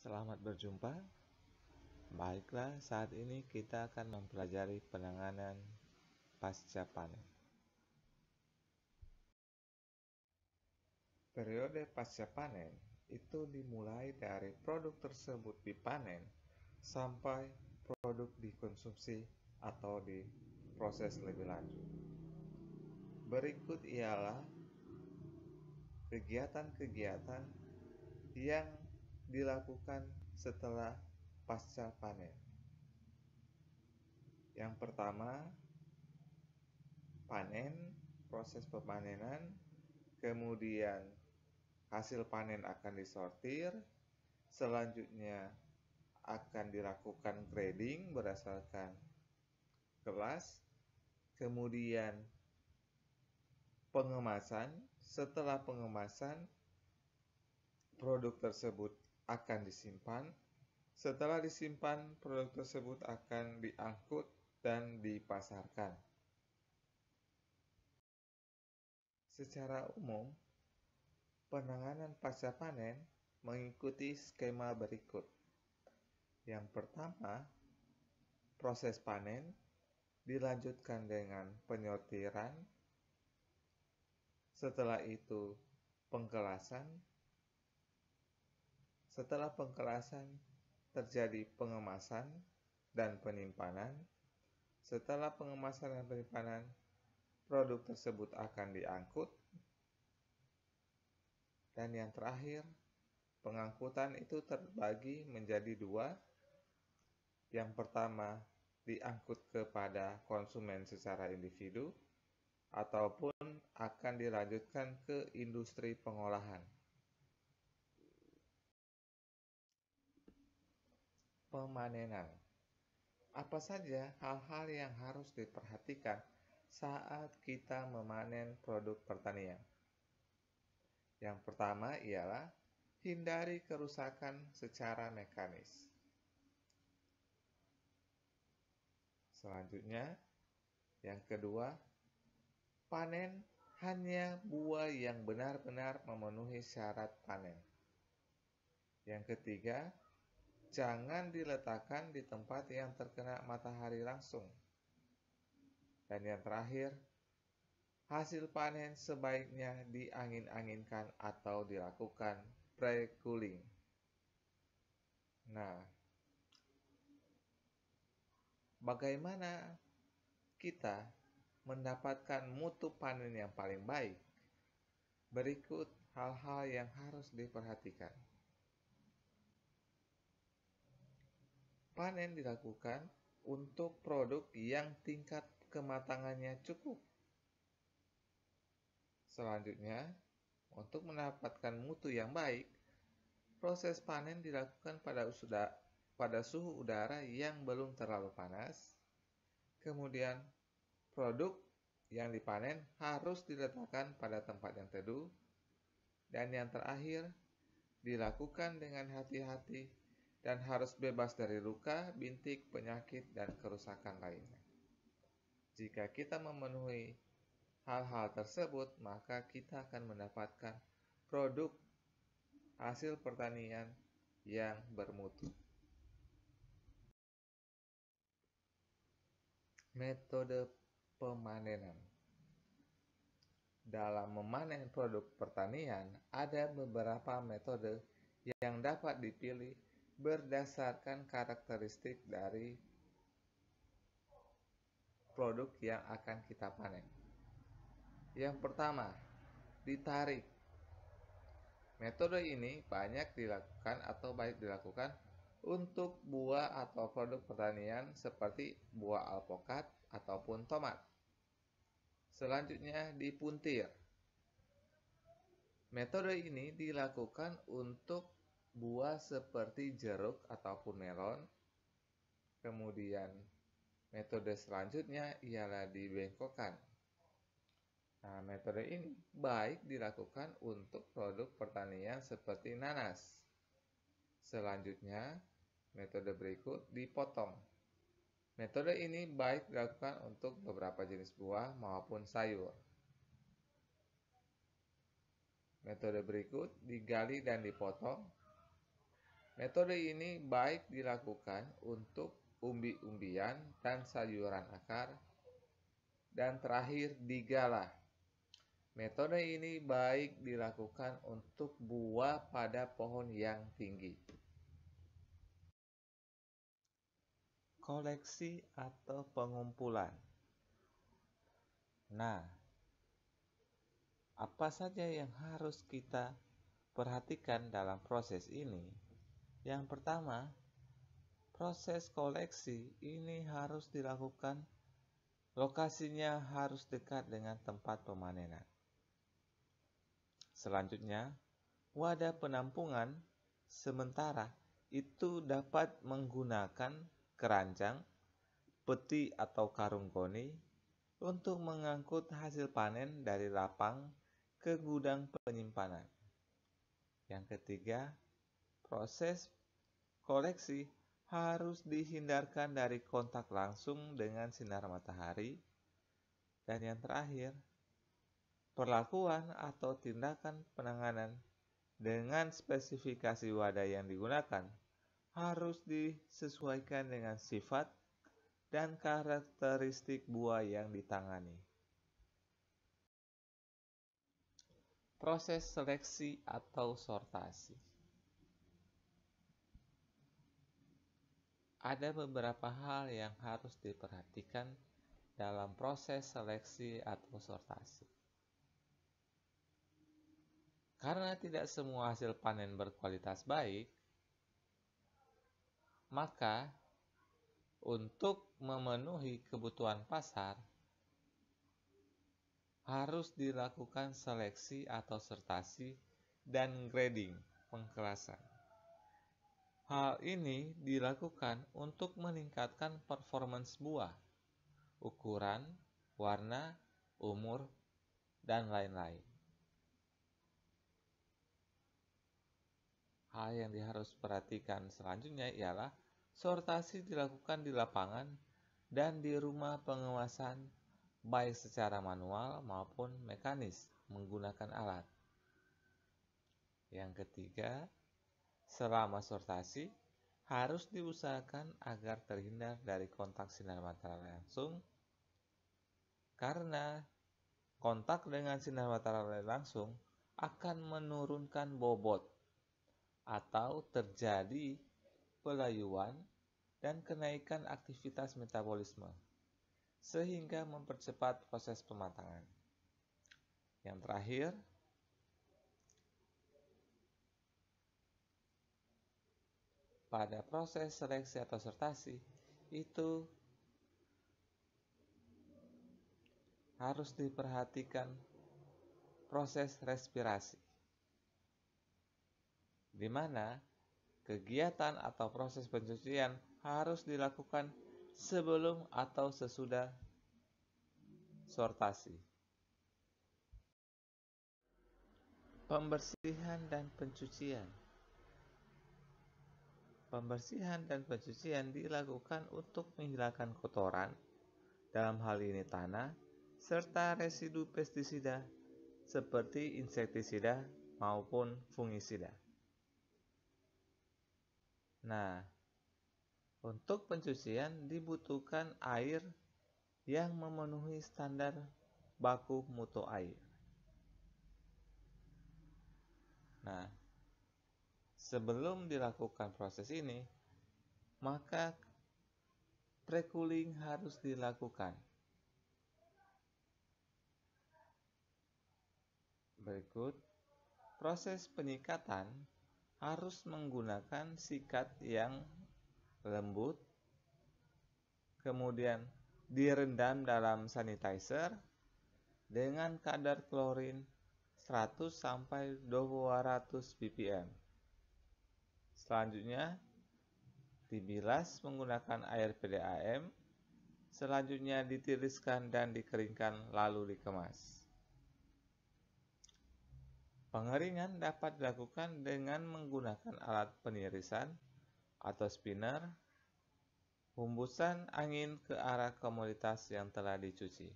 Selamat berjumpa. Baiklah, saat ini kita akan mempelajari penanganan pasca panen. Periode pasca panen itu dimulai dari produk tersebut dipanen sampai produk dikonsumsi atau diproses lebih lanjut. Berikut ialah kegiatan-kegiatan yang dilakukan setelah pasca panen. Yang pertama, panen, proses pemanenan, kemudian hasil panen akan disortir, selanjutnya akan dilakukan grading berdasarkan kelas, kemudian pengemasan. Setelah pengemasan, produk tersebut akan disimpan. Setelah disimpan, produk tersebut akan diangkut dan dipasarkan. Secara umum, penanganan pasca panen mengikuti skema berikut. Yang pertama, proses panen dilanjutkan dengan penyortiran. Setelah itu, pengkelasan. Setelah pengkelasan, terjadi pengemasan dan penyimpanan. Setelah pengemasan dan penyimpanan, produk tersebut akan diangkut. Dan yang terakhir, pengangkutan itu terbagi menjadi dua. Yang pertama, diangkut kepada konsumen secara individu, ataupun akan dilanjutkan ke industri pengolahan. Pemanenan. Apa saja hal-hal yang harus diperhatikan saat kita memanen produk pertanian? Yang pertama ialah hindari kerusakan secara mekanis. Selanjutnya, yang kedua, panen hanya buah yang benar-benar memenuhi syarat panen. Yang ketiga, jangan diletakkan di tempat yang terkena matahari langsung. Dan yang terakhir, hasil panen sebaiknya diangin-anginkan atau dilakukan pre-cooling. Nah, bagaimana kita mendapatkan mutu panen yang paling baik? Berikut hal-hal yang harus diperhatikan. Panen dilakukan untuk produk yang tingkat kematangannya cukup. Selanjutnya, untuk mendapatkan mutu yang baik, proses panen dilakukan pada suhu udara yang belum terlalu panas. Kemudian, produk yang dipanen harus diletakkan pada tempat yang teduh. Dan yang terakhir, dilakukan dengan hati-hati dan harus bebas dari luka, bintik, penyakit, dan kerusakan lainnya. Jika kita memenuhi hal-hal tersebut, maka kita akan mendapatkan produk hasil pertanian yang bermutu. Metode pemanenan. Dalam memanen produk pertanian, ada beberapa metode yang dapat dipilih berdasarkan karakteristik dari produk yang akan kita panen. Yang pertama, ditarik. Metode ini banyak dilakukan atau baik dilakukan untuk buah atau produk pertanian seperti buah alpukat ataupun tomat. Selanjutnya, dipuntir. Metode ini dilakukan untuk buah seperti jeruk ataupun melon. Kemudian, metode selanjutnya ialah dibengkokkan. Nah, metode ini baik dilakukan untuk produk pertanian seperti nanas. Selanjutnya, metode berikut dipotong. Metode ini baik dilakukan untuk beberapa jenis buah maupun sayur. Metode berikut digali dan dipotong. Metode ini baik dilakukan untuk umbi-umbian dan sayuran akar, dan terakhir digala. Metode ini baik dilakukan untuk buah pada pohon yang tinggi. Koleksi atau pengumpulan. Nah, apa saja yang harus kita perhatikan dalam proses ini? Yang pertama, proses koleksi ini harus dilakukan, lokasinya harus dekat dengan tempat pemanenan. Selanjutnya, wadah penampungan sementara itu dapat menggunakan keranjang, peti atau karung goni untuk mengangkut hasil panen dari lapang ke gudang penyimpanan. Yang ketiga, proses koleksi harus dihindarkan dari kontak langsung dengan sinar matahari. Dan yang terakhir, perlakuan atau tindakan penanganan dengan spesifikasi wadah yang digunakan harus disesuaikan dengan sifat dan karakteristik buah yang ditangani. Proses seleksi atau sortasi. Ada beberapa hal yang harus diperhatikan dalam proses seleksi atau sortasi. Karena tidak semua hasil panen berkualitas baik, maka untuk memenuhi kebutuhan pasar, harus dilakukan seleksi atau sortasi dan grading, pengkelasan. Hal ini dilakukan untuk meningkatkan performance buah, ukuran, warna, umur, dan lain-lain. Hal yang harus perhatikan selanjutnya ialah sortasi dilakukan di lapangan dan di rumah pengawasan, baik secara manual maupun mekanis menggunakan alat. Yang ketiga, selama sortasi harus diusahakan agar terhindar dari kontak sinar matahari langsung, karena kontak dengan sinar matahari langsung akan menurunkan bobot atau terjadi pelayuan dan kenaikan aktivitas metabolisme, sehingga mempercepat proses pematangan. Yang terakhir, pada proses seleksi atau sortasi itu harus diperhatikan proses respirasi, di mana kegiatan atau proses pencucian harus dilakukan sebelum atau sesudah sortasi. Pembersihan dan pencucian. Pembersihan dan pencucian dilakukan untuk menghilangkan kotoran, dalam hal ini tanah, serta residu pestisida seperti insektisida maupun fungisida. Nah, untuk pencucian dibutuhkan air yang memenuhi standar baku mutu air. Nah, sebelum dilakukan proses ini, maka pre-cooling harus dilakukan. Berikut, proses penyikatan harus menggunakan sikat yang lembut, kemudian direndam dalam sanitizer dengan kadar klorin 100-200 ppm. Selanjutnya, dibilas menggunakan air PDAM. Selanjutnya ditiriskan dan dikeringkan lalu dikemas. Pengeringan dapat dilakukan dengan menggunakan alat penirisan atau spinner, hembusan angin ke arah komoditas yang telah dicuci.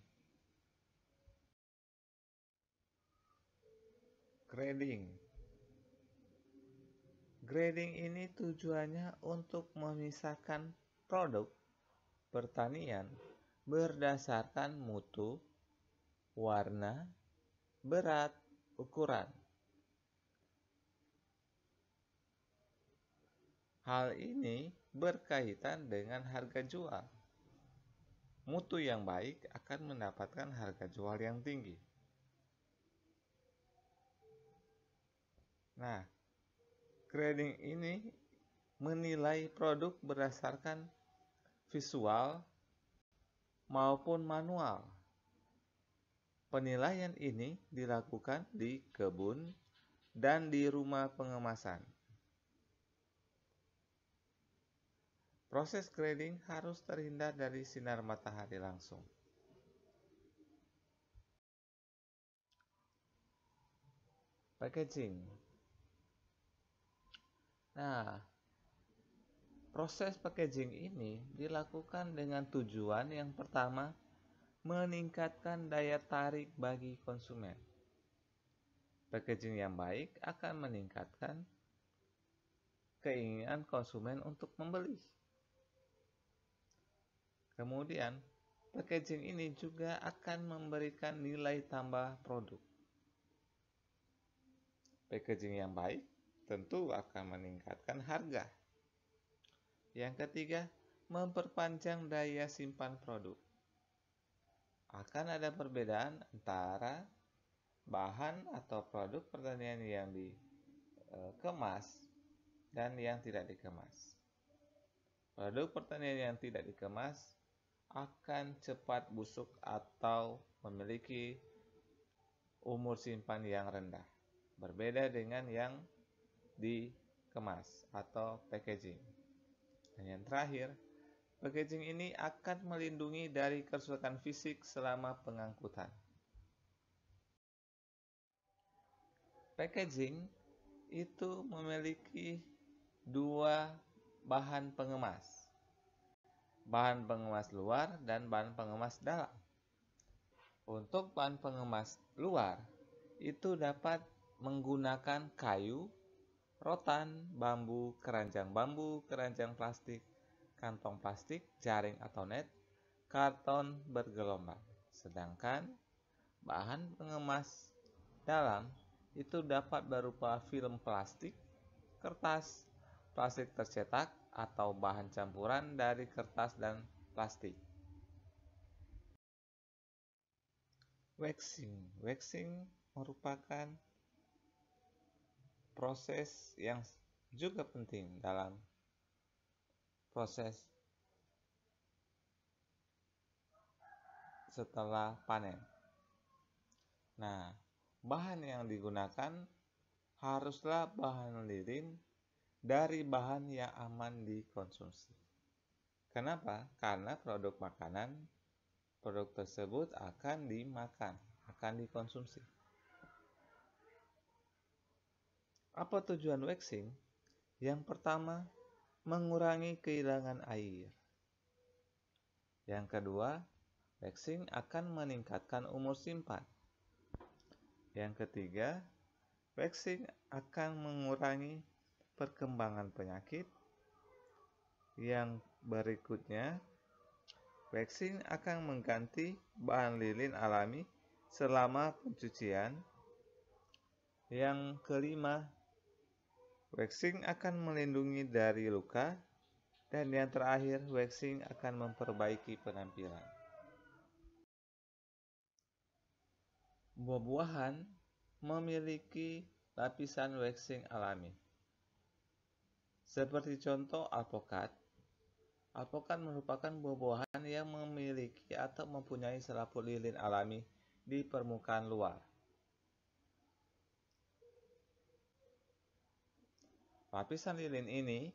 Grading. Grading ini tujuannya untuk memisahkan produk pertanian berdasarkan mutu, warna, berat, ukuran. Hal ini berkaitan dengan harga jual. Mutu yang baik akan mendapatkan harga jual yang tinggi. Nah, grading ini menilai produk berdasarkan visual maupun manual. Penilaian ini dilakukan di kebun dan di rumah pengemasan. Proses grading harus terhindar dari sinar matahari langsung. Packaging. Nah, proses packaging ini dilakukan dengan tujuan yang pertama, meningkatkan daya tarik bagi konsumen. Packaging yang baik akan meningkatkan keinginan konsumen untuk membeli. Kemudian, packaging ini juga akan memberikan nilai tambah produk. Packaging yang baik tentu akan meningkatkan harga. Yang ketiga, memperpanjang daya simpan produk. Akan ada perbedaan antara bahan atau produk pertanian yang dikemas dan yang tidak dikemas. Produk pertanian yang tidak dikemas akan cepat busuk atau memiliki umur simpan yang rendah. Berbeda dengan yang dikemas atau packaging. Dan yang terakhir, packaging ini akan melindungi dari kerusakan fisik selama pengangkutan. Packaging itu memiliki dua bahan pengemas. Bahan pengemas luar dan bahan pengemas dalam. Untuk bahan pengemas luar, itu dapat menggunakan kayu, rotan, bambu, keranjang plastik, kantong plastik, jaring atau net, karton bergelombang. Sedangkan bahan pengemas dalam itu dapat berupa film plastik, kertas, plastik tercetak, atau bahan campuran dari kertas dan plastik. Waxing merupakan proses yang juga penting dalam proses setelah panen. Nah, bahan yang digunakan haruslah bahan lilin dari bahan yang aman dikonsumsi. Kenapa? Karena produk makanan, produk tersebut akan dimakan, akan dikonsumsi. Apa tujuan waxing? Yang pertama, mengurangi kehilangan air. Yang kedua, waxing akan meningkatkan umur simpan. Yang ketiga, waxing akan mengurangi perkembangan penyakit. Yang berikutnya, waxing akan mengganti bahan lilin alami selama pencucian. Yang kelima, waxing akan melindungi dari luka. Dan yang terakhir, waxing akan memperbaiki penampilan. Buah-buahan memiliki lapisan waxing alami. Seperti contoh alpukat. Alpukat merupakan buah-buahan yang memiliki atau mempunyai selaput lilin alami di permukaan luar. Lapisan lilin ini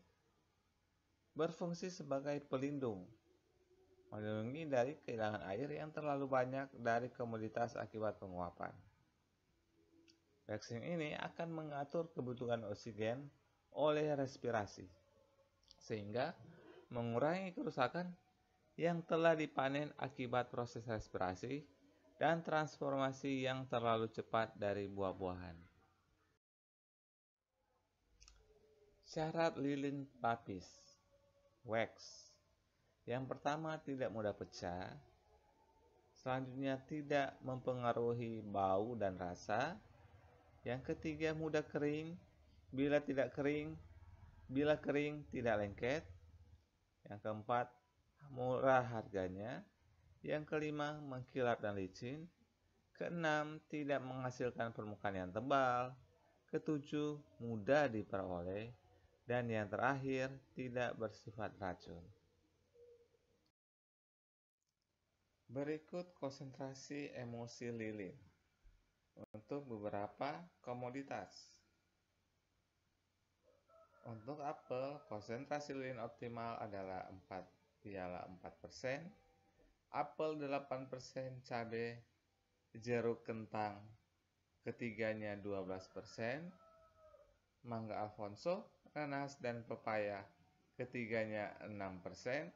berfungsi sebagai pelindung, melindungi dari kehilangan air yang terlalu banyak dari komoditas akibat penguapan. Waxing ini akan mengatur kebutuhan oksigen oleh respirasi, sehingga mengurangi kerusakan yang telah dipanen akibat proses respirasi dan transformasi yang terlalu cepat dari buah-buahan. Syarat lilin lapis wax. Yang pertama, tidak mudah pecah. Selanjutnya, tidak mempengaruhi bau dan rasa. Yang ketiga, mudah kering. Bila kering tidak lengket. Yang keempat, murah harganya. Yang kelima, mengkilap dan licin. Keenam, tidak menghasilkan permukaan yang tebal. Ketujuh, mudah diperoleh. Dan yang terakhir, tidak bersifat racun. Berikut konsentrasi emulsi lilin untuk beberapa komoditas. Untuk apel, konsentrasi lilin optimal adalah 4 piala 4%, apel 8%, cabai, jeruk, kentang ketiganya 12%, mangga alfonso, nanas, dan pepaya ketiganya 6%,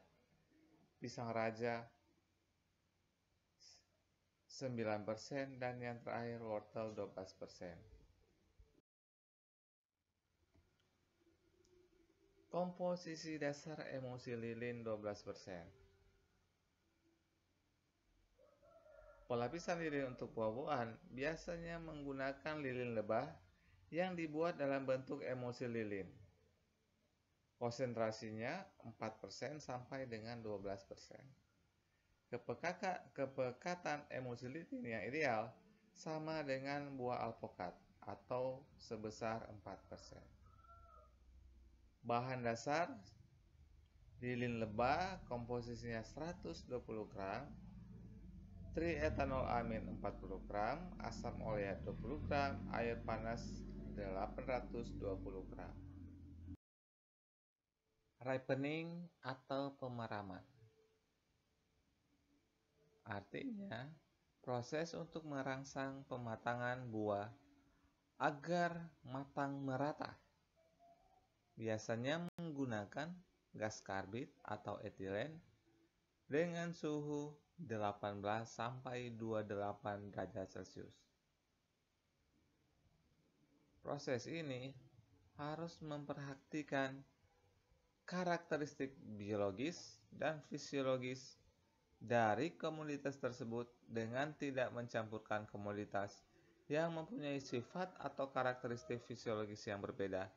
pisang raja 9%, dan yang terakhir wortel 12%. Komposisi dasar emulsi lilin 12%. Pelapisan lilin untuk buah-buahan biasanya menggunakan lilin lebah yang dibuat dalam bentuk emulsi lilin. Konsentrasinya 4% sampai dengan 12%. Kepekatan emulsi lilin yang ideal sama dengan buah alpukat atau sebesar 4%. Bahan dasar lilin lebah komposisinya 120 gram, trietanolamid 40 gram, asam oleat 20 gram, air panas 820 gram. Ripening atau pemeraman. Artinya, proses untuk merangsang pematangan buah agar matang merata. Biasanya menggunakan gas karbit atau etilen dengan suhu 18 sampai 28 derajat Celcius. Proses ini harus memperhatikan karakteristik biologis dan fisiologis dari komoditas tersebut dengan tidak mencampurkan komoditas yang mempunyai sifat atau karakteristik fisiologis yang berbeda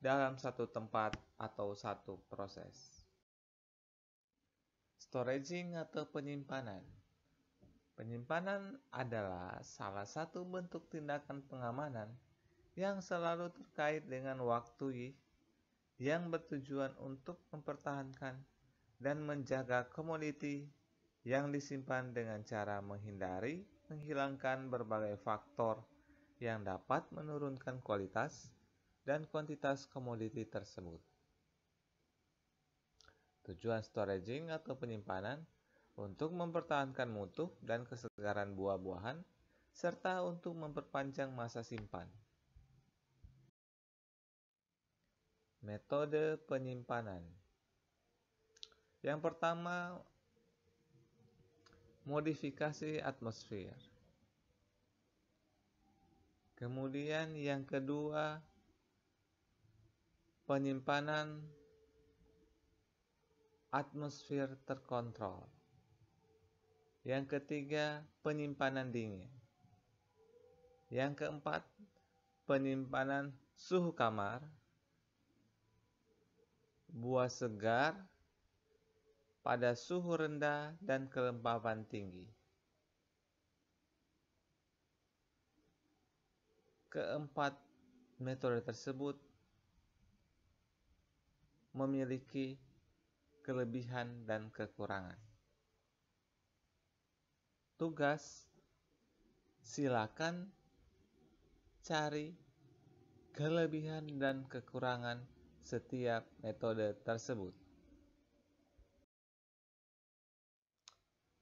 dalam satu tempat atau satu proses. Storaging atau penyimpanan. Penyimpanan adalah salah satu bentuk tindakan pengamanan yang selalu terkait dengan waktu yang bertujuan untuk mempertahankan dan menjaga komoditi yang disimpan dengan cara menghilangkan berbagai faktor yang dapat menurunkan kualitas dan kuantitas komoditi tersebut. Tujuan storaging atau penyimpanan untuk mempertahankan mutu dan kesegaran buah-buahan serta untuk memperpanjang masa simpan. Metode penyimpanan. Yang pertama, modifikasi atmosfer. Kemudian yang kedua, penyimpanan atmosfer terkontrol. Yang ketiga, penyimpanan dingin. Yang keempat, penyimpanan suhu kamar, buah segar pada suhu rendah dan kelembapan tinggi. Keempat metode tersebut memiliki kelebihan dan kekurangan. Tugas, silakan cari kelebihan dan kekurangan setiap metode tersebut.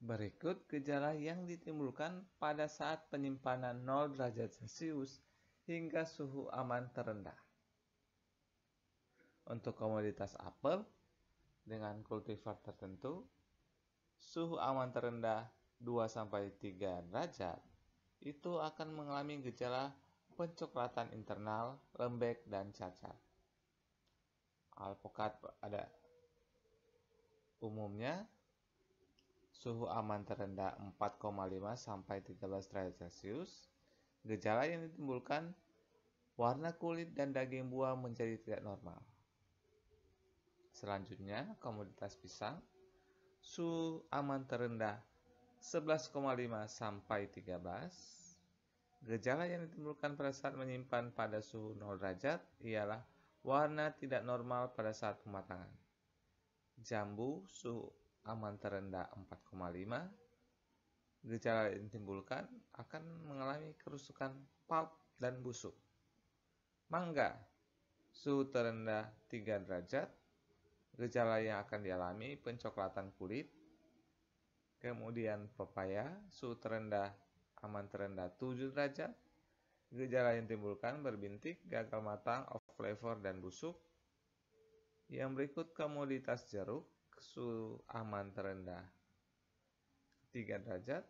Berikut gejala yang ditimbulkan pada saat penyimpanan 0 derajat Celcius hingga suhu aman terendah. Untuk komoditas apel dengan kultivar tertentu, suhu aman terendah 2-3 derajat itu akan mengalami gejala pencoklatan internal, lembek, dan cacat. alpukat pada umumnya suhu aman terendah 4,5 sampai 13 derajat Celcius. Gejala yang ditimbulkan warna kulit dan daging buah menjadi tidak normal. Selanjutnya, komoditas pisang, suhu aman terendah 11,5 sampai 13. Gejala yang ditimbulkan pada saat menyimpan pada suhu 0 derajat ialah warna tidak normal pada saat pematangan. Jambu, suhu aman terendah 4,5. Gejala yang ditimbulkan akan mengalami kerusakan pulp dan busuk. Mangga, suhu terendah 3 derajat. Gejala yang akan dialami pencoklatan kulit. Kemudian pepaya, suhu terendah aman terendah 7 derajat. Gejala yang ditimbulkan berbintik, gagal matang, off flavor, dan busuk. Yang berikut komoditas jeruk, suhu aman terendah 3 derajat.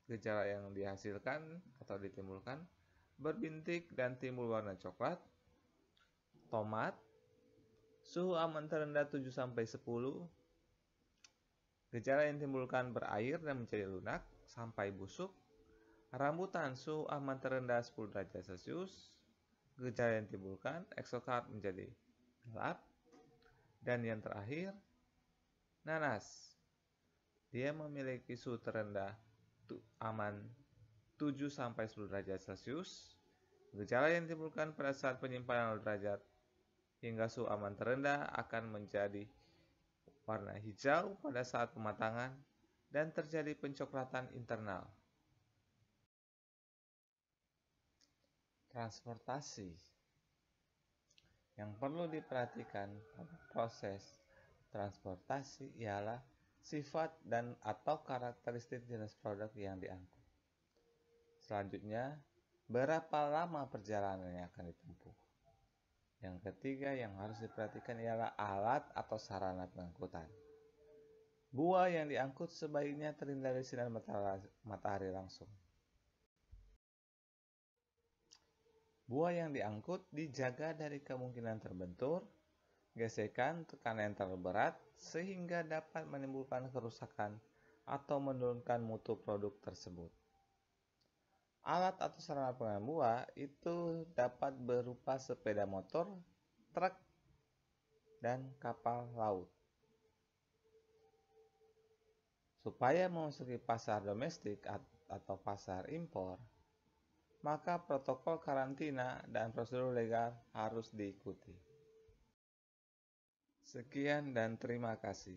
Gejala yang dihasilkan atau ditimbulkan berbintik dan timbul warna coklat. Tomat, suhu aman terendah 7 sampai 10. Gejala yang ditimbulkan berair dan menjadi lunak sampai busuk. Rambutan, suhu aman terendah 10 derajat Celcius. Gejala yang ditimbulkan exocard menjadi gelap. Dan yang terakhir, nanas. Dia memiliki suhu terendah aman 7 sampai 10 derajat Celcius. Gejala yang ditimbulkan pada saat penyimpanan 0 derajat hingga suhu aman terendah akan menjadi warna hijau pada saat pematangan dan terjadi pencoklatan internal. Transportasi. Yang perlu diperhatikan pada proses transportasi ialah sifat dan atau karakteristik jenis produk yang diangkut. Selanjutnya, berapa lama perjalanan yang akan ditempuh. Yang ketiga yang harus diperhatikan ialah alat atau sarana pengangkutan. Buah yang diangkut sebaiknya terhindar dari sinar matahari langsung. Buah yang diangkut dijaga dari kemungkinan terbentur, gesekan, tekanan yang terlalu berat, sehingga dapat menimbulkan kerusakan atau menurunkan mutu produk tersebut. Alat atau sarana pengangkutan buah itu dapat berupa sepeda motor, truk, dan kapal laut. Supaya memasuki pasar domestik atau pasar impor, maka protokol karantina dan prosedur legal harus diikuti. Sekian dan terima kasih.